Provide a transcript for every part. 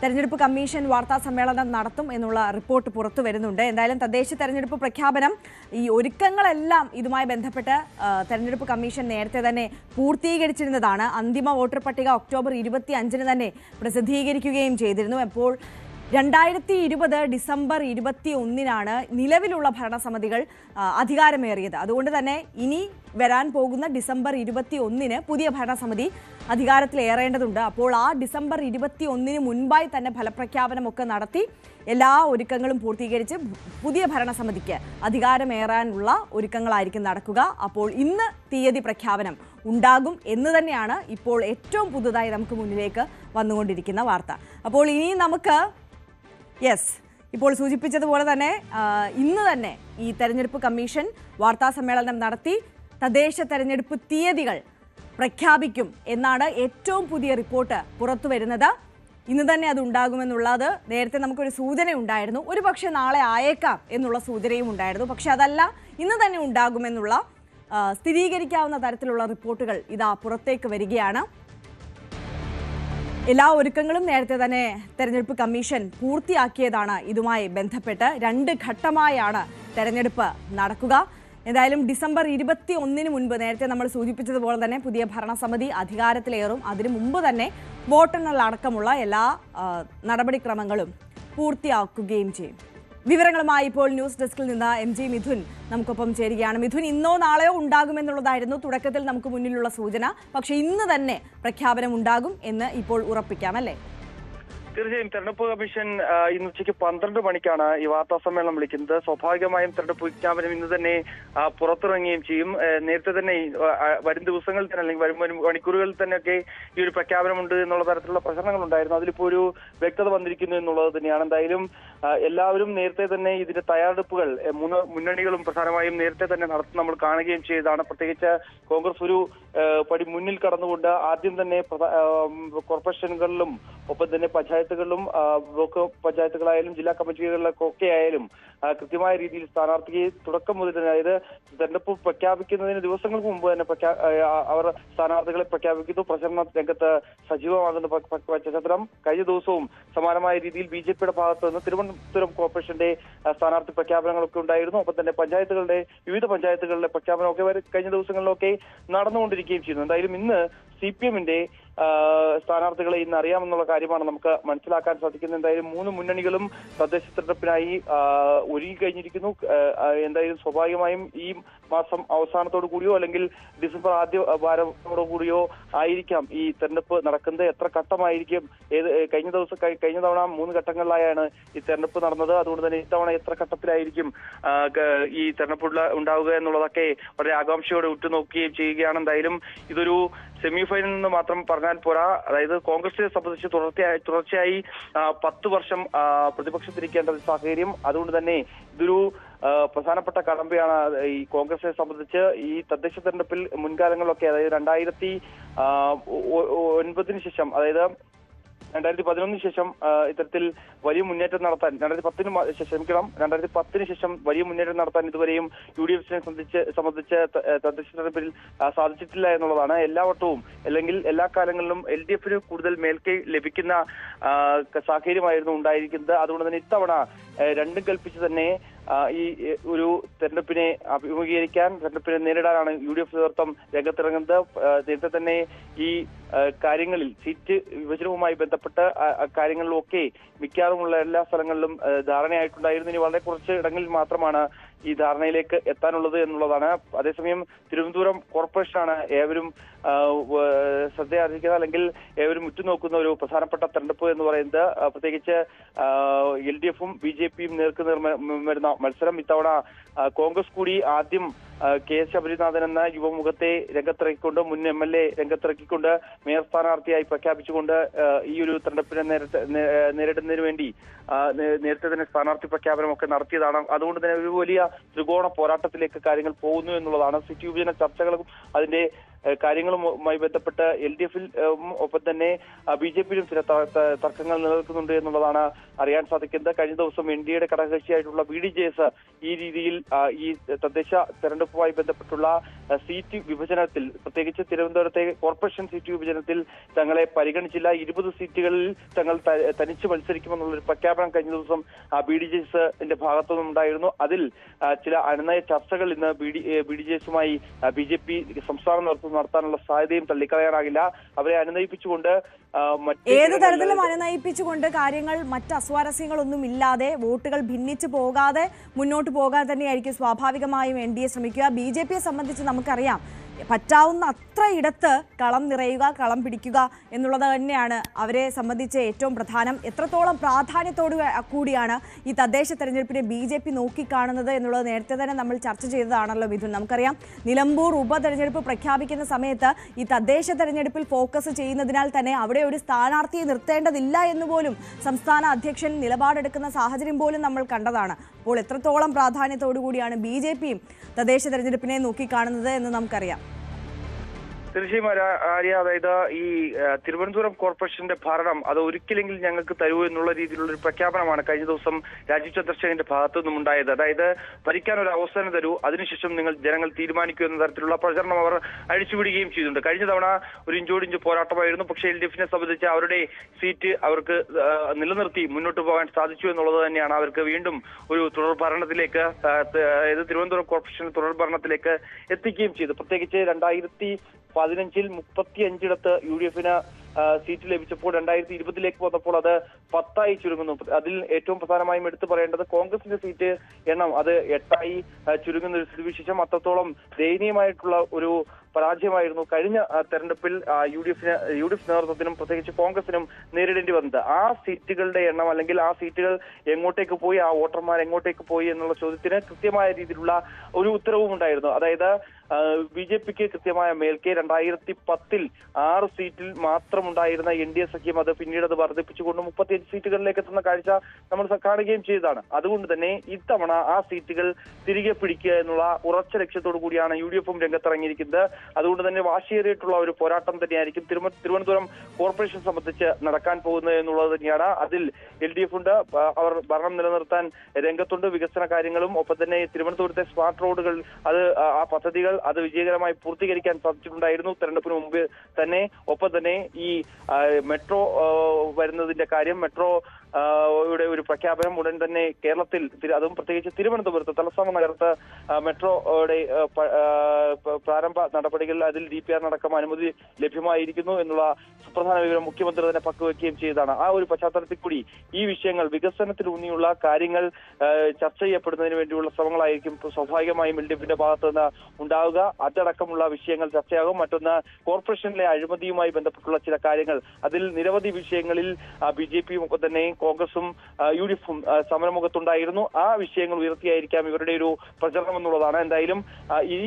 തെരഞ്ഞെടുപ്പ് കമ്മീഷൻ വാർത്താ സമ്മേളനം നടത്തും എന്നുള്ള റിപ്പോർട്ട് പുറത്തു വരുന്നുണ്ട്. എന്തായാലും തദ്ദേശ തെരഞ്ഞെടുപ്പ് പ്രഖ്യാപനം ഈ ഒരുക്കങ്ങളെല്ലാം ഇതുമായി ബന്ധപ്പെട്ട് തെരഞ്ഞെടുപ്പ് കമ്മീഷൻ നേരത്തെ തന്നെ പൂർത്തീകരിച്ചിരുന്നതാണ്. അന്തിമ വോട്ടർ പട്ടിക ഒക്ടോബർ 25-ന് തന്നെ പ്രസിദ്ധീകരിക്കുകയും ചെയ്തിരുന്നു. അപ്പോൾ 2020 ഡിസംബർ 21-നാണ് നിലവിലുള്ള ഭരണസമിതികൾ അധികാരമേറിയത്. അതുകൊണ്ട് തന്നെ ഇനി വരാൻ പോകുന്ന ഡിസംബർ 21-ന് പുതിയ ഭരണസമിതി അധികാരത്തിലേറേണ്ടതുണ്ട്. അപ്പോൾ ആ ഡിസംബർ 21-ന് മുൻപായി തന്നെ ഫലപ്രഖ്യാപനമൊക്കെ നടത്തി എല്ലാ ഒരുക്കങ്ങളും പൂർത്തീകരിച്ച് പുതിയ ഭരണസമിതിക്ക് അധികാരമേറാനുള്ള ഒരുക്കങ്ങളായിരിക്കും നടക്കുക. അപ്പോൾ ഇന്ന് തീയതി പ്രഖ്യാപനം ഉണ്ടാകും എന്ന് തന്നെയാണ് ഇപ്പോൾ ഏറ്റവും പുതുതായി നമുക്ക് മുന്നിലേക്ക് വന്നുകൊണ്ടിരിക്കുന്ന വാർത്ത. അപ്പോൾ ഇനി നമുക്ക് ഇപ്പോൾ സൂചിപ്പിച്ചതുപോലെ തന്നെ ഇന്ന് തന്നെ ഈ തെരഞ്ഞെടുപ്പ് കമ്മീഷൻ വാർത്താ സമ്മേളനം നടത്തി തദ്ദേശ തെരഞ്ഞെടുപ്പ് തീയതികൾ പ്രഖ്യാപിക്കും എന്നാണ് ഏറ്റവും പുതിയ റിപ്പോർട്ട് പുറത്തു വരുന്നത്. ഇന്ന് തന്നെ അത് ഉണ്ടാകുമെന്നുള്ളത് നേരത്തെ നമുക്കൊരു സൂചന ഉണ്ടായിരുന്നു. ഒരു പക്ഷേ നാളെ ആയേക്കാം എന്നുള്ള സൂചനയും ഉണ്ടായിരുന്നു. പക്ഷെ അതല്ല, ഇന്ന് തന്നെ ഉണ്ടാകുമെന്നുള്ള സ്ഥിരീകരിക്കാവുന്ന തരത്തിലുള്ള റിപ്പോർട്ടുകൾ ഇതാ പുറത്തേക്ക് വരികയാണ്. എല്ലാ ഒരുക്കങ്ങളും നേരത്തെ തന്നെ തെരഞ്ഞെടുപ്പ് കമ്മീഷൻ പൂർത്തിയാക്കിയതാണ്. ഇതുമായി ബന്ധപ്പെട്ട് 2 ഘട്ടമായാണ് തെരഞ്ഞെടുപ്പ് നടക്കുക. എന്തായാലും ഡിസംബർ 21-ന് മുൻപ് നേരത്തെ നമ്മൾ സൂചിപ്പിച്ചതുപോലെ തന്നെ പുതിയ ഭരണസമിതി അധികാരത്തിലേറും. അതിനു മുമ്പ് തന്നെ വോട്ടെണ്ണൽ അടക്കമുള്ള എല്ലാ നടപടിക്രമങ്ങളും പൂർത്തിയാക്കുകയും ചെയ്യും. വിവരങ്ങളുമായി ഇപ്പോൾ ന്യൂസ് ഡെസ്കിൽ നിന്ന് MG മിഥുൻ നമുക്കൊപ്പം ചേരുകയാണ്. മിഥുൻ, ഇന്നോ നാളെയോ ഉണ്ടാകുമെന്നുള്ളതായിരുന്നു തുടക്കത്തിൽ നമുക്ക് മുന്നിലുള്ള സൂചന. പക്ഷേ ഇന്ന് തന്നെ പ്രഖ്യാപനം ഉണ്ടാകും എന്ന് ഇപ്പോൾ ഉറപ്പിക്കാം, അല്ലേ? തീർച്ചയായും തെരഞ്ഞെടുപ്പ് കമ്മീഷൻ ഇന്ന് ഉച്ചയ്ക്ക് 12 മണിക്കാണ് ഈ വാർത്താ സമ്മേളനം വിളിക്കുന്നത്. സ്വാഭാവികമായും തെരഞ്ഞെടുപ്പ് വിജ്ഞാപനം ഇന്ന് തന്നെ പുറത്തിറങ്ങുകയും ചെയ്യും. നേരത്തെ തന്നെ വരും ദിവസങ്ങളിൽ തന്നെ അല്ലെങ്കിൽ വരും മണിക്കൂറുകളിൽ തന്നെയൊക്കെ ഈ ഒരു പ്രഖ്യാപനമുണ്ട് എന്നുള്ള തരത്തിലുള്ള പ്രചരണങ്ങൾ ഉണ്ടായിരുന്നു. അതിലിപ്പോ ഒരു വ്യക്തത വന്നിരിക്കുന്നു എന്നുള്ളത് തന്നെയാണ്. എന്തായാലും എല്ലാവരും നേരത്തെ തന്നെ ഇതിന്റെ തയ്യാറെടുപ്പുകൾ 3 മുന്നണികളും പ്രധാനമായും നേരത്തെ തന്നെ നടത്തി നമ്മൾ കാണുകയും ചെയ്തതാണ്. പ്രത്യേകിച്ച് കോൺഗ്രസ് ഒരു പടി മുന്നിൽ കടന്നുകൊണ്ട് ആദ്യം തന്നെ കോർപ്പറേഷനുകളിലും ഒപ്പം തന്നെ പഞ്ചായത്തുകളിലും ബ്ലോക്ക് പഞ്ചായത്തുകളായാലും ജില്ലാ കമ്മിറ്റികളിലൊക്കെ ആയാലും കൃത്യമായ രീതിയിൽ സ്ഥാനാർത്ഥിയെ തുടക്കം മുതൽ തന്നെ, അതായത് തെരഞ്ഞെടുപ്പ് പ്രഖ്യാപിക്കുന്നതിന് ദിവസങ്ങൾക്ക് മുമ്പ് തന്നെ അവർ സ്ഥാനാർത്ഥികളെ പ്രഖ്യാപിക്കുന്നു. പ്രചരണ രംഗത്ത് സജീവമാകുന്ന പശ്ചാത്തലം കഴിഞ്ഞ ദിവസവും സമാനമായ രീതിയിൽ BJPയുടെ ഭാഗത്ത് നിന്ന് തിരുവനന്തപുരം കോർപ്പറേഷന്റെ സ്ഥാനാർത്ഥി പ്രഖ്യാപനങ്ങളൊക്കെ ഉണ്ടായിരുന്നു. ഒപ്പം തന്നെ വിവിധ പഞ്ചായത്തുകളിലെ പ്രഖ്യാപനമൊക്കെ കഴിഞ്ഞ ദിവസങ്ങളിലൊക്കെ നടന്നുകൊണ്ടിരിക്കുകയും ചെയ്യുന്നു. എന്തായാലും ഇന്ന് CPMന്റെ സ്ഥാനാർത്ഥികളെ ഇന്ന് അറിയാമെന്നുള്ള കാര്യമാണ് നമുക്ക് മനസ്സിലാക്കാൻ സാധിക്കുന്നത്. എന്തായാലും 3 മുന്നണികളും തദ്ദേശ തെരഞ്ഞെടുപ്പിനായി ഒരുങ്ങി കഴിഞ്ഞിരിക്കുന്നു. എന്തായാലും സ്വാഭാവികമായും ഈ മാസം അവസാനത്തോടു കൂടിയോ അല്ലെങ്കിൽ ഡിസംബർ ആദ്യ വാരത്തോടു കൂടിയോ ആയിരിക്കാം ഈ തെരഞ്ഞെടുപ്പ് നടക്കുന്നത്. എത്ര ഘട്ടമായിരിക്കും, കഴിഞ്ഞ തവണ 3 ഘട്ടങ്ങളിലായാണ് ഈ തെരഞ്ഞെടുപ്പ് നടന്നത്. അതുകൊണ്ട് തന്നെ ഇത്തവണ എത്ര ഘട്ടത്തിലായിരിക്കും ഈ തെരഞ്ഞെടുപ്പ് ഉണ്ടാവുക എന്നുള്ളതൊക്കെ വളരെ ആകാംക്ഷയോടെ ഉറ്റുനോക്കുകയും ചെയ്യുകയാണ്. എന്തായാലും ഇതൊരു സെമി ഫൈനൽ എന്ന് മാത്രം പറഞ്ഞാൽ പോരാ. അതായത് കോൺഗ്രസിനെ സംബന്ധിച്ച് തുടർച്ചയായി 10 വർഷം പ്രതിപക്ഷത്തിരിക്കേണ്ട ഒരു സാഹചര്യം. അതുകൊണ്ട് തന്നെ ഇതൊരു പ്രധാനപ്പെട്ട കടമ്പയാണ് ഈ കോൺഗ്രസിനെ സംബന്ധിച്ച്. ഈ തദ്ദേശ തെരഞ്ഞെടുപ്പിൽ മുൻകാലങ്ങളിലൊക്കെ, അതായത് 2009 ശേഷം, അതായത് 2011 ശേഷം ഇത്തരത്തിൽ വലിയ മുന്നേറ്റം നടത്താൻ 2010 ശേഷം വലിയ മുന്നേറ്റം നടത്താൻ ഇതുവരെയും UDFനെ സംബന്ധിച്ച് തദ്ദേശ തെരഞ്ഞെടുപ്പിൽ സാധിച്ചിട്ടില്ല എന്നുള്ളതാണ്. എല്ലാ വട്ടവും അല്ലെങ്കിൽ എല്ലാ കാലങ്ങളിലും LDFന് കൂടുതൽ മേൽക്കൈ ലഭിക്കുന്ന സാഹചര്യമായിരുന്നു ഉണ്ടായിരിക്കുന്നത്. അതുകൊണ്ട് തന്നെ ഇത്തവണ രണ്ടും കൽപ്പിച്ച് തന്നെ ഈ ഒരു തെരഞ്ഞെടുപ്പിനെ അഭിമുഖീകരിക്കാൻ, തെരഞ്ഞെടുപ്പിനെ നേരിടാനാണ് UDF നേതൃത്വം രംഗത്തിറങ്ങുന്നത്. നേരത്തെ തന്നെ ഈ കാര്യങ്ങളിൽ സീറ്റ് വിഭജനവുമായി ബന്ധപ്പെട്ട് കാര്യങ്ങളിലൊക്കെ മിക്കവാറുമുള്ള എല്ലാ സ്ഥലങ്ങളിലും ധാരണയായിട്ടുണ്ടായിരുന്നു. ഇനി വളരെ കുറച്ച് ഇടങ്ങളിൽ മാത്രമാണ് ഈ ധാരണയിലേക്ക് എത്താനുള്ളത് എന്നുള്ളതാണ്. അതേസമയം തിരുവനന്തപുരം കോർപ്പറേഷനാണ് ഏവരും ശ്രദ്ധയാർജിക്കുന്നത് അല്ലെങ്കിൽ ഏവരും ഉറ്റുനോക്കുന്ന ഒരു പ്രധാനപ്പെട്ട തെരഞ്ഞെടുപ്പ് എന്ന് പറയുന്നത്. പ്രത്യേകിച്ച് LDFും BJPയും നേർക്കുനേർ വരുന്ന മത്സരം. ഇത്തവണ കോൺഗ്രസ് കൂടി ആദ്യം KS ശബരിനാഥൻ എന്ന യുവമുഖത്തെ രംഗത്തിറക്കിക്കൊണ്ട്, മുൻ MLA രംഗത്തിറക്കിക്കൊണ്ട് മേയർ സ്ഥാനാർത്ഥിയായി പ്രഖ്യാപിച്ചുകൊണ്ട് ഈ ഒരു തെരഞ്ഞെടുപ്പിനെ നേരിടുന്നതിന് വേണ്ടി നേരത്തെ തന്നെ സ്ഥാനാർത്ഥി പ്രഖ്യാപനമൊക്കെ നടത്തിയതാണ്. അതുകൊണ്ട് തന്നെ ഒരു വലിയ ത്രികോണ പോരാട്ടത്തിലേക്ക് കാര്യങ്ങൾ പോകുന്നു എന്നുള്ളതാണ്. സീറ്റ് വിഭജന ചർച്ചകളും അതിന്റെ കാര്യങ്ങളുമായി ബന്ധപ്പെട്ട് LDF-ൽ ഒപ്പം തന്നെ BJP-യിലും ചില തർക്കങ്ങൾ നിലനിൽക്കുന്നുണ്ട് എന്നുള്ളതാണ് അറിയാൻ സാധിക്കുന്നത്. കഴിഞ്ഞ ദിവസം NDA-യുടെ ഘടകകക്ഷിയായിട്ടുള്ള BDJS ഈ രീതിയിൽ ഈ തദ്ദേശ തെരഞ്ഞെടുപ്പുമായി ബന്ധപ്പെട്ടുള്ള സീറ്റ് വിഭജനത്തിൽ, പ്രത്യേകിച്ച് തിരുവനന്തപുരത്തെ കോർപ്പറേഷൻ സീറ്റ് വിഭജനത്തിൽ തങ്ങളെ പരിഗണിച്ചില്ല. 20 സീറ്റുകളിൽ തങ്ങൾ തനിച്ച് മത്സരിക്കുമെന്നുള്ളൊരു പ്രഖ്യാപനം കഴിഞ്ഞ ദിവസം BDJS-ന്റെ ഭാഗത്തുനിന്നും ഉണ്ടായിരുന്നു. അതിൽ ചില അനുനയ ചർച്ചകൾ ഇന്ന് BDJS-യുമായി BJP സംസ്ഥാന നേതൃത്വം നടത്താനുള്ള സാധ്യതയും തള്ളിക്കളയാനാകില്ല. അവരെ അനുനയിപ്പിച്ചുകൊണ്ട് ഏത് തരത്തിലും അനുനയിപ്പിച്ചുകൊണ്ട് കാര്യങ്ങൾ മറ്റ് അസ്വാരസ്യങ്ങളൊന്നും ഇല്ലാതെ വോട്ടുകൾ ഭിന്നിച്ചു പോകാതെ മുന്നോട്ട് പോകാൻ തന്നെയായിരിക്കും സ്വാഭാവികമായും NDA ശ്രമിക്കുക. BJP-യെ സംബന്ധിച്ച് നമുക്കറിയാം, പറ്റാവുന്ന അത്ര ഇടത്ത് കളം നിറയുക, കളം പിടിക്കുക എന്നുള്ളത് തന്നെയാണ് അവരെ സംബന്ധിച്ച് ഏറ്റവും പ്രധാനം. എത്രത്തോളം പ്രാധാന്യത്തോടു കൂടിയാണ് ഈ തദ്ദേശ തെരഞ്ഞെടുപ്പിനെ BJP നോക്കിക്കാണുന്നത് എന്നുള്ളത് നേരത്തെ തന്നെ നമ്മൾ ചർച്ച ചെയ്തതാണല്ലോ മിഥുൻ. നമുക്കറിയാം, നിലമ്പൂർ ഉപതെരഞ്ഞെടുപ്പ് പ്രഖ്യാപിക്കുന്ന സമയത്ത് ഈ തദ്ദേശ തെരഞ്ഞെടുപ്പിൽ ഫോക്കസ് ചെയ്യുന്നതിനാൽ തന്നെ അവിടെ ഒരു സ്ഥാനാർത്ഥിയെ നിർത്തേണ്ടതില്ല എന്നുപോലും സംസ്ഥാന അധ്യക്ഷൻ നിലപാടെടുക്കുന്ന സാഹചര്യം പോലും നമ്മൾ കണ്ടതാണ്. അപ്പോൾ എത്രത്തോളം പ്രാധാന്യത്തോടു കൂടിയാണ് BJP-യും തദ്ദേശ തെരഞ്ഞെടുപ്പിനെ നോക്കിക്കാണുന്നത് എന്ന് നമുക്കറിയാം. തീർച്ചയായും ആര്യ, അതായത് ഈ തിരുവനന്തപുരം കോർപ്പറേഷന്റെ ഭരണം അത് ഒരിക്കലെങ്കിലും ഞങ്ങൾക്ക് തരൂ എന്നുള്ള രീതിയിലുള്ള ഒരു പ്രഖ്യാപനമാണ് കഴിഞ്ഞ ദിവസം രാജീവ് ചന്ദ്രശേഖരന്റെ ഭാഗത്തു നിന്നും ഉണ്ടായത്. അതായത് ഭരിക്കാൻ ഒരു അവസരം തരൂ, അതിനുശേഷം ജനങ്ങൾ തീരുമാനിക്കൂ എന്ന തരത്തിലുള്ള പ്രചരണം അവർ അഴിച്ചുവിടുകയും ചെയ്തിട്ടുണ്ട്. കഴിഞ്ഞ തവണ ഒരു ഇഞ്ചോടിഞ്ച് പോരാട്ടമായിരുന്നു. പക്ഷേ LDF-നെ സംബന്ധിച്ച് അവരുടെ സീറ്റ് അവർക്ക് നിലനിർത്തി മുന്നോട്ട് പോകാൻ സാധിച്ചു എന്നുള്ളത് തന്നെയാണ് അവർക്ക് വീണ്ടും ഒരു തുടർ ഭരണത്തിലേക്ക്, അതായത് തിരുവനന്തപുരം കോർപ്പറേഷൻ തുടർ ഭരണത്തിലേക്ക് എത്തിക്കുകയും ചെയ്തു. പ്രത്യേകിച്ച് 2015-ൽ 35 UDF-ന് സീറ്റ് ലഭിച്ചപ്പോൾ 2020-ലേക്ക് വന്നപ്പോൾ അത് 10 ചുരുങ്ങുന്നു. അതിൽ ഏറ്റവും പ്രധാനമായും എടുത്തു പറയേണ്ടത് കോൺഗ്രസിന്റെ സീറ്റ് എണ്ണം അത് 8 ചുരുങ്ങുന്ന ഒരു സ്ഥിതിവിശേഷം. അത്രത്തോളം ദയനീയമായിട്ടുള്ള ഒരു പരാജയമായിരുന്നു കഴിഞ്ഞ തെരഞ്ഞെടുപ്പിൽ UDF നേതൃത്വത്തിനും പ്രത്യേകിച്ച് കോൺഗ്രസിനും നേരിടേണ്ടി വന്നത്. ആ സീറ്റുകളുടെ എണ്ണം അല്ലെങ്കിൽ ആ സീറ്റുകൾ എങ്ങോട്ടേക്ക് പോയി, ആ വോട്ടർമാർ എങ്ങോട്ടേക്ക് പോയി എന്നുള്ള ചോദ്യത്തിന് കൃത്യമായ രീതിയിലുള്ള ഒരു ഉത്തരവും ഉണ്ടായിരുന്നു. അതായത് BJP-ക്ക് കൃത്യമായ മേൽക്കൈ. 2010-ൽ 6 സീറ്റിൽ മാത്രമുണ്ടായിരുന്ന NDA സഖ്യം അത് പിന്നീട് അത് വർദ്ധിപ്പിച്ചുകൊണ്ട് 35 സീറ്റുകളിലേക്ക് എത്തുന്ന കാഴ്ച നമ്മൾ കാണുകയും ചെയ്തതാണ്. അതുകൊണ്ട് തന്നെ ഇത്തവണ ആ സീറ്റുകൾ തിരികെ പിടിക്കുക എന്നുള്ള ഉറച്ച ലക്ഷ്യത്തോടു കൂടിയാണ് UDF-ഉം രംഗത്തിറങ്ങിയിരിക്കുന്നത്. അതുകൊണ്ട് തന്നെ വാശിയേറിയിട്ടുള്ള ഒരു പോരാട്ടം തന്നെയായിരിക്കും തിരുവനന്തപുരം കോർപ്പറേഷൻ സംബന്ധിച്ച് നടക്കാൻ പോകുന്നത് എന്നുള്ളത് തന്നെയാണ്. അതിൽ LDF-ഉണ്ട്, അവർ ഭരണം നിലനിർത്താൻ രംഗത്തുണ്ട്. വികസന കാര്യങ്ങളും ഒപ്പം തന്നെ തിരുവനന്തപുരത്തെ സ്മാർട്ട് റോഡുകൾ ആ പദ്ധതികൾ അത് വിജയകരമായി പൂർത്തീകരിക്കാൻ സാധിച്ചിട്ടുണ്ടായിരുന്നു തെരഞ്ഞെടുപ്പിന് മുമ്പ് തന്നെ. ഒപ്പം തന്നെ ഈ മെട്രോ വരുന്നതിന്റെ കാര്യം, മെട്രോ യുടെ ഒരു പ്രഖ്യാപനം ഉടൻ തന്നെ കേരളത്തിൽ, അതും പ്രത്യേകിച്ച് തിരുവനന്തപുരത്ത് തലസ്ഥാന നഗരത്ത് മെട്രോയുടെ പ്രാരംഭ നടപടികൾ, അതിൽ DPR അടക്കം അനുമതി ലഭ്യമായിരിക്കുന്നു എന്നുള്ള സുപ്രധാന വിവരം മുഖ്യമന്ത്രി തന്നെ പങ്കുവയ്ക്കുകയും ചെയ്തതാണ്. ആ ഒരു പശ്ചാത്തലത്തിൽ കൂടി ഈ വിഷയങ്ങൾ, വികസനത്തിലൂന്നിയുള്ള കാര്യങ്ങൾ ചർച്ച ചെയ്യപ്പെടുന്നതിന് വേണ്ടിയുള്ള ശ്രമങ്ങളായിരിക്കും സ്വാഭാവികമായും LDF-ന്റെ ഭാഗത്ത് നിന്ന് ഉണ്ടാവുക. അതടക്കമുള്ള വിഷയങ്ങൾ ചർച്ചയാകും. മറ്റൊന്ന് കോർപ്പറേഷനിലെ അഴിമതിയുമായി ബന്ധപ്പെട്ടുള്ള ചില കാര്യങ്ങൾ, അതിൽ നിരവധി വിഷയങ്ങളിൽ BJP-യും ഒക്കെ തന്നെ കോൺഗ്രസും UDF-ഉം സമരമുഖത്തുണ്ടായിരുന്നു. ആ വിഷയങ്ങൾ ഉയർത്തിയായിരിക്കാം ഇവരുടെ ഒരു പ്രചരണം എന്നുള്ളതാണ്. എന്തായാലും ഈ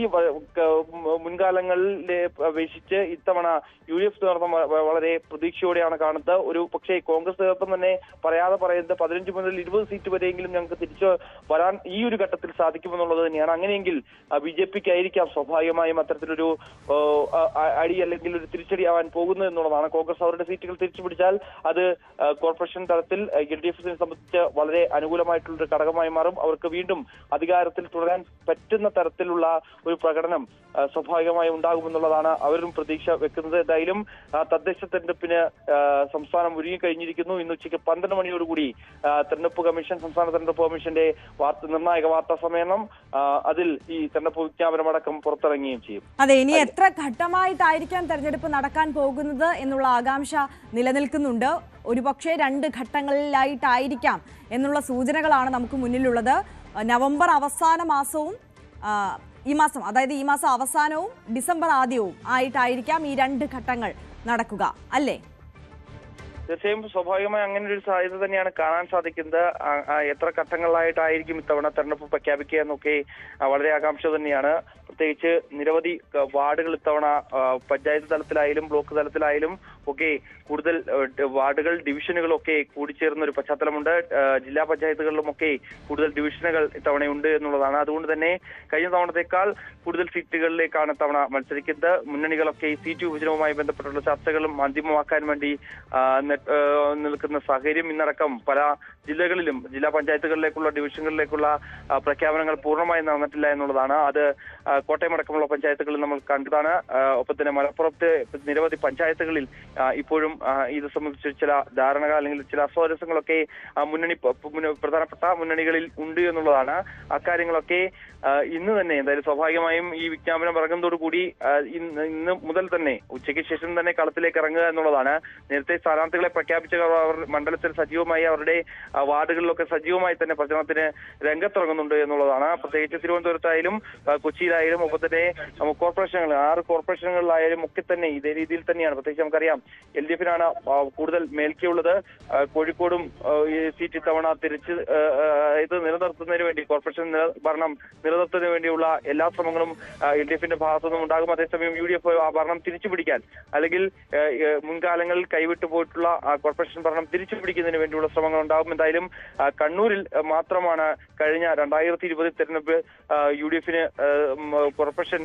മുൻകാലങ്ങളിലെ അപേക്ഷിച്ച് ഇത്തവണ UDF നേതൃത്വം വളരെ പ്രതീക്ഷയോടെയാണ് കാണുന്നത്. ഒരു പക്ഷേ കോൺഗ്രസ് നേതൃത്വം തന്നെ പറയാതെ പറയുന്നത് 15 മുതൽ 20 സീറ്റ് വരെയെങ്കിലും ഞങ്ങൾക്ക് തിരിച്ചു വരാൻ ഈ ഒരു ഘട്ടത്തിൽ സാധിക്കുമെന്നുള്ളത് തന്നെയാണ്. അങ്ങനെയെങ്കിൽ BJP-ക്കായിരിക്കാം സ്വാഭാവികമായും അത്തരത്തിലൊരു അടി അല്ലെങ്കിൽ ഒരു തിരിച്ചടിയാവാൻ പോകുന്നത് എന്നുള്ളതാണ്. കോൺഗ്രസ് അവരുടെ സീറ്റുകൾ തിരിച്ചു പിടിച്ചാൽ അത് കോർപ്പറേഷൻ തലത്തിൽ LDF-നെ സംബന്ധിച്ച് വളരെ അനുകൂലമായിട്ടുള്ള ഘടകമായി മാറും. അവർക്ക് വീണ്ടും അധികാരത്തിൽ തുടരാൻ പറ്റുന്ന തരത്തിലുള്ള ഒരു പ്രകടനം സ്വാഭാവികമായി ഉണ്ടാകുമെന്നുള്ളതാണ് അവരും പ്രതീക്ഷ വെക്കുന്നത്. എന്തായാലും തദ്ദേശ തെരഞ്ഞെടുപ്പിന് സംസ്ഥാനം ഒരുങ്ങിക്കഴിഞ്ഞിരിക്കുന്നു. ഇന്ന് ഉച്ചയ്ക്ക് 12 മണിയോടുകൂടി സംസ്ഥാന തെരഞ്ഞെടുപ്പ് കമ്മീഷന്റെ നിർണായക വാർത്താ സമ്മേളനം, അതിൽ ഈ തെരഞ്ഞെടുപ്പ് വിജ്ഞാപനമടക്കം പുറത്തിറങ്ങുകയും ചെയ്യും. അതെ, ഇനി എത്ര ഘട്ടമായിട്ടായിരിക്കാം തെരഞ്ഞെടുപ്പ് നടക്കാൻ പോകുന്നത് എന്നുള്ള ആകാംക്ഷ നിലനിൽക്കുന്നുണ്ട്. ഒരുപക്ഷെ 2 ഘട്ടങ്ങളിലായിട്ടായിരിക്കാം എന്നുള്ള സൂചനകളാണ് നമുക്ക് മുന്നിലുള്ളത്. നവംബർ അവസാന മാസവും ഈ മാസം അവസാനവും ഡിസംബർ ആദ്യവും ആയിട്ടായിരിക്കാം ഈ 2 ഘട്ടങ്ങൾ നടക്കുക, അല്ലേ? തീർച്ചയായും സ്വാഭാവികമായി അങ്ങനെ ഒരു സാധ്യത തന്നെയാണ് കാണാൻ സാധിക്കുന്നത്. എത്ര ഘട്ടങ്ങളിലായിട്ടായിരിക്കും ഇത്തവണ തെരഞ്ഞെടുപ്പ് പ്രഖ്യാപിക്കുക എന്നൊക്കെ വളരെ ആകാംക്ഷ തന്നെയാണ്. പ്രത്യേകിച്ച് നിരവധി വാർഡുകൾ ഇത്തവണ പഞ്ചായത്ത് തലത്തിലായാലും ബ്ലോക്ക് തലത്തിലായാലും ഒക്കെ കൂടുതൽ വാർഡുകൾ ഡിവിഷനുകളൊക്കെ കൂടിച്ചേർന്ന ഒരു പശ്ചാത്തലമുണ്ട്. ജില്ലാ പഞ്ചായത്തുകളിലുമൊക്കെ കൂടുതൽ ഡിവിഷനുകൾ ഇത്തവണയുണ്ട് എന്നുള്ളതാണ്. അതുകൊണ്ട് തന്നെ കഴിഞ്ഞ തവണത്തേക്കാൾ കൂടുതൽ സീറ്റുകളിലേക്കാണ് ഇത്തവണ മത്സരിക്കുന്നത്. മുന്നണികളൊക്കെ സീറ്റ് വിഭജനവുമായി ബന്ധപ്പെട്ടുള്ള ചർച്ചകളും അന്തിമമാക്കാൻ വേണ്ടി നിൽക്കുന്ന സാഹചര്യം ഇന്നടക്കം പല ജില്ലകളിലും ജില്ലാ പഞ്ചായത്തുകളിലേക്കുള്ള ഡിവിഷനുകളിലേക്കുള്ള പ്രഖ്യാപനങ്ങൾ പൂർണ്ണമായി നടന്നിട്ടില്ല എന്നുള്ളതാണ്. അത് കോട്ടയം അടക്കമുള്ള പഞ്ചായത്തുകളിൽ നമ്മൾ കണ്ടതാണ്. ഒപ്പം തന്നെ മലപ്പുറത്ത് നിരവധി പഞ്ചായത്തുകളിൽ ഇപ്പോഴും ഇത് സംബന്ധിച്ച് ചില ധാരണകൾ അല്ലെങ്കിൽ ചില അസ്വാരസ്യങ്ങളൊക്കെ പ്രധാനപ്പെട്ട മുന്നണികളിൽ ഉണ്ട് എന്നുള്ളതാണ്. അക്കാര്യങ്ങളൊക്കെ ഇന്ന് തന്നെ എന്തായാലും സ്വാഭാവികമായും ഈ വിജ്ഞാപനം ഇറങ്ങുന്നതോടുകൂടി ഇന്ന് മുതൽ തന്നെ ഉച്ചയ്ക്ക് ശേഷം തന്നെ കളത്തിലേക്ക് ഇറങ്ങുക എന്നുള്ളതാണ്. നേരത്തെ സ്ഥാനാർത്ഥികളെ പ്രഖ്യാപിച്ചവർ അവർ മണ്ഡലത്തിൽ സജീവമായി അവരുടെ വാർഡുകളിലൊക്കെ സജീവമായി തന്നെ പ്രചരണത്തിന് രംഗത്തിറങ്ങുന്നുണ്ട് എന്നുള്ളതാണ്. പ്രത്യേകിച്ച് തിരുവനന്തപുരത്തായാലും കൊച്ചിയിലായാലും ഒപ്പം തന്നെ കോർപ്പറേഷനുകൾ 6 കോർപ്പറേഷനുകളിലായാലും ഒക്കെ തന്നെ ഇതേ രീതിയിൽ തന്നെയാണ്. പ്രത്യേകിച്ച് നമുക്കറിയാം LDFിനാണ് കൂടുതൽ മേൽക്കൈയുള്ളത്. കോഴിക്കോടും ഈ സീറ്റ് ഇത്തവണ തിരിച്ച് ഇത് നിലനിർത്തുന്നതിന് വേണ്ടി കോർപ്പറേഷൻ ഭരണം നിലനിർത്തുന്നതിന് വേണ്ടിയുള്ള എല്ലാ ശ്രമങ്ങളും LDFിന്റെ ഭാഗത്തുനിന്നും ഉണ്ടാകും. അതേസമയം UDF ആ ഭരണം തിരിച്ചുപിടിക്കാൻ അല്ലെങ്കിൽ മുൻകാലങ്ങളിൽ കൈവിട്ടു പോയിട്ടുള്ള കോർപ്പറേഷൻ ഭരണം തിരിച്ചുപിടിക്കുന്നതിന് വേണ്ടിയുള്ള ശ്രമങ്ങൾ ഉണ്ടാകും. എന്തായാലും കണ്ണൂരിൽ മാത്രമാണ് കഴിഞ്ഞ 2020 തെരഞ്ഞെടുപ്പ് UDFിന് കോർപ്പറേഷൻ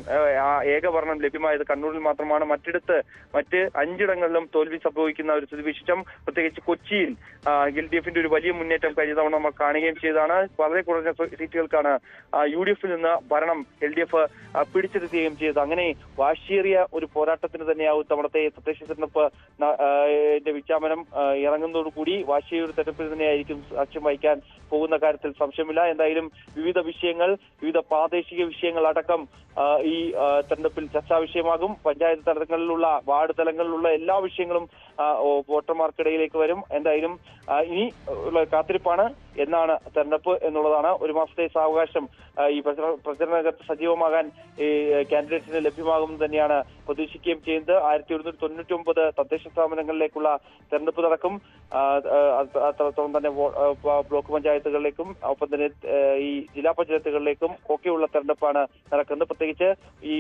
ഏകഭരണം ലഭ്യമായത്. കണ്ണൂരിൽ മാത്രമാണ്. മറ്റ് 5 ഇടങ്ങളിലും തോൽവി സംഭവിക്കുന്ന ഒരു സ്ഥിതിവിശേഷം. പ്രത്യേകിച്ച് കൊച്ചിയിൽ LDFിന്റെ ഒരു വലിയ മുന്നേറ്റം കഴിഞ്ഞ തവണ നമ്മൾ കാണുകയും ചെയ്തതാണ്. വളരെ കുറഞ്ഞ സീറ്റുകൾക്കാണ് UDFിൽ നിന്ന് ഭരണം LDF പിടിച്ചെടുക്കുകയും ചെയ്തത്. അങ്ങനെ വാശിയേറിയ ഒരു പോരാട്ടത്തിന് തന്നെയാവും തവണത്തെ തദ്ദേശ തെരഞ്ഞെടുപ്പ് വിജ്ഞാപനം ഇറങ്ങുന്നതോടുകൂടി വാശിയേറിയ ഒരു തെരഞ്ഞെടുപ്പിൽ തന്നെയായിരിക്കും സാക്ഷ്യം വഹിക്കാൻ പോകുന്ന കാര്യത്തിൽ സംശയമില്ല. എന്തായാലും വിവിധ പ്രാദേശിക വിഷയങ്ങൾ അടക്കം ഈ തെരഞ്ഞെടുപ്പിൽ ചർച്ചാ വിഷയമാകും. പഞ്ചായത്ത് തലങ്ങളിലുള്ള വാർഡ് തലങ്ങളിലുള്ള എല്ലാ വിഷയങ്ങളും വോട്ടർമാർക്കിടയിലേക്ക് വരും. എന്തായാലും ഇനി ഉള്ള കാത്തിരിപ്പാണ് എന്നാണ് തെരഞ്ഞെടുപ്പ് എന്നുള്ളതാണ്. 1 മാസത്തെ സാവകാശം ഈ പ്രചരണ രംഗത്ത് സജീവമാകാൻ ഈ കാൻഡിഡേറ്റ്സിന് ലഭ്യമാകുമെന്ന് തന്നെയാണ് പ്രതീക്ഷിക്കുകയും ചെയ്യുന്നത്. 1199 തദ്ദേശ സ്ഥാപനങ്ങളിലേക്കുള്ള തെരഞ്ഞെടുപ്പ് നടക്കും. അത്രത്തോളം തന്നെ ബ്ലോക്ക് പഞ്ചായത്തുകളിലേക്കും ഒപ്പം തന്നെ ഈ ജില്ലാ പഞ്ചായത്തുകളിലേക്കും ഒക്കെയുള്ള തെരഞ്ഞെടുപ്പാണ് നടക്കുന്നത്. പ്രത്യേകിച്ച് ഈ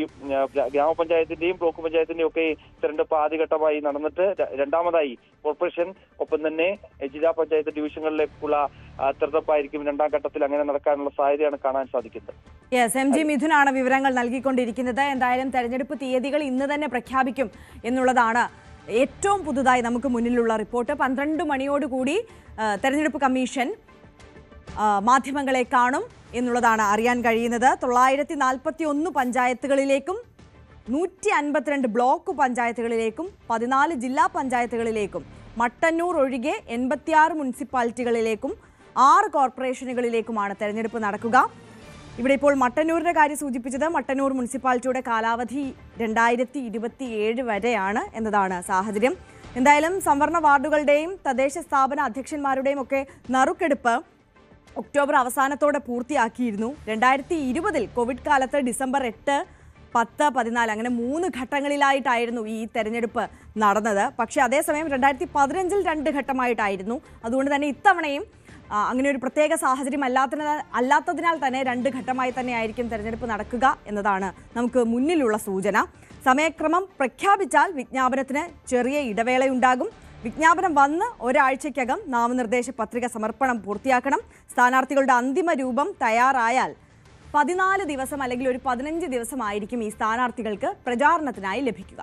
ഗ്രാമപഞ്ചായത്തിന്റെയും ബ്ലോക്ക് പഞ്ചായത്തിന്റെയും ഒക്കെ തെരഞ്ഞെടുപ്പ് ആദ്യഘട്ടമായി നടന്നിട്ട് രണ്ടാമതായി കോർപ്പറേഷൻ ഒപ്പം തന്നെ ജില്ലാ പഞ്ചായത്ത് ഡിവിഷനുകളിലേക്കുള്ള തെരഞ്ഞെടുപ്പായിരിക്കും 2ാം ഘട്ടത്തിൽ അങ്ങനെ നടക്കാനുള്ള സാധ്യതയാണ് കാണാൻ സാധിക്കുന്നത്. MG മിഥുനാണ് വിവരങ്ങൾ നൽകിക്കൊണ്ടിരിക്കുന്നത്. എന്തായാലും തെരഞ്ഞെടുപ്പ് തീയതികൾ ഇന്ന് തന്നെ പ്രഖ്യാപിക്കും എന്നുള്ളതാണ് ഏറ്റവും പുതുതായി നമുക്ക് മുന്നിലുള്ള റിപ്പോർട്ട്. 12 മണിയോടുകൂടി തെരഞ്ഞെടുപ്പ് കമ്മീഷൻ മാധ്യമങ്ങളെ കാണും എന്നുള്ളതാണ് അറിയാൻ കഴിയുന്നത്. 941 പഞ്ചായത്തുകളിലേക്കും 152 ബ്ലോക്ക് പഞ്ചായത്തുകളിലേക്കും 14 ജില്ലാ പഞ്ചായത്തുകളിലേക്കും മട്ടന്നൂർ ഒഴികെ 86 മുനിസിപ്പാലിറ്റികളിലേക്കും 6 കോർപ്പറേഷനുകളിലേക്കുമാണ് തെരഞ്ഞെടുപ്പ് നടക്കുക. ഇവിടെ ഇപ്പോൾ മട്ടന്നൂരിന്റെ കാര്യം സൂചിപ്പിച്ചത്. മട്ടന്നൂർ മുനിസിപ്പാലിറ്റിയുടെ കാലാവധി 2027 വരെയാണ് എന്നതാണ് സാഹചര്യം. എന്തായാലും സംവരണ വാർഡുകളുടെയും തദ്ദേശ സ്ഥാപന അധ്യക്ഷന്മാരുടെയും ഒക്കെ നറുക്കെടുപ്പ് ഒക്ടോബർ അവസാനത്തോടെ പൂർത്തിയാക്കിയിരുന്നു. 2020 കോവിഡ് കാലത്ത് ഡിസംബർ 8, 10, 14 അങ്ങനെ 3 ഘട്ടങ്ങളിലായിട്ടായിരുന്നു ഈ തെരഞ്ഞെടുപ്പ് നടന്നത്. പക്ഷേ അതേസമയം 2015 2 ഘട്ടമായിട്ടായിരുന്നു. അതുകൊണ്ട് തന്നെ ഇത്തവണയും അങ്ങനെ ഒരു പ്രത്യേക സാഹചര്യം അല്ലാത്തതിനാൽ തന്നെ 2 ഘട്ടമായി തന്നെ ആയിരിക്കും തെരഞ്ഞെടുപ്പ് നടക്കുക എന്നതാണ് നമുക്ക് മുന്നിലുള്ള സൂചന. സമയക്രമം പ്രഖ്യാപിച്ചാൽ വിജ്ഞാപനത്തിന് ചെറിയ ഇടവേളയുണ്ടാകും. വിജ്ഞാപനം വന്ന് ഒരാഴ്ചയ്ക്കകം നാമനിർദ്ദേശ പത്രിക സമർപ്പണം പൂർത്തിയാക്കണം. സ്ഥാനാർത്ഥികളുടെ അന്തിമ രൂപം തയ്യാറായാൽ 14 ദിവസം അല്ലെങ്കിൽ ഒരു 15 ദിവസമായിരിക്കും ഈ സ്ഥാനാർത്ഥികൾക്ക് പ്രചാരണത്തിനായി ലഭിക്കുക.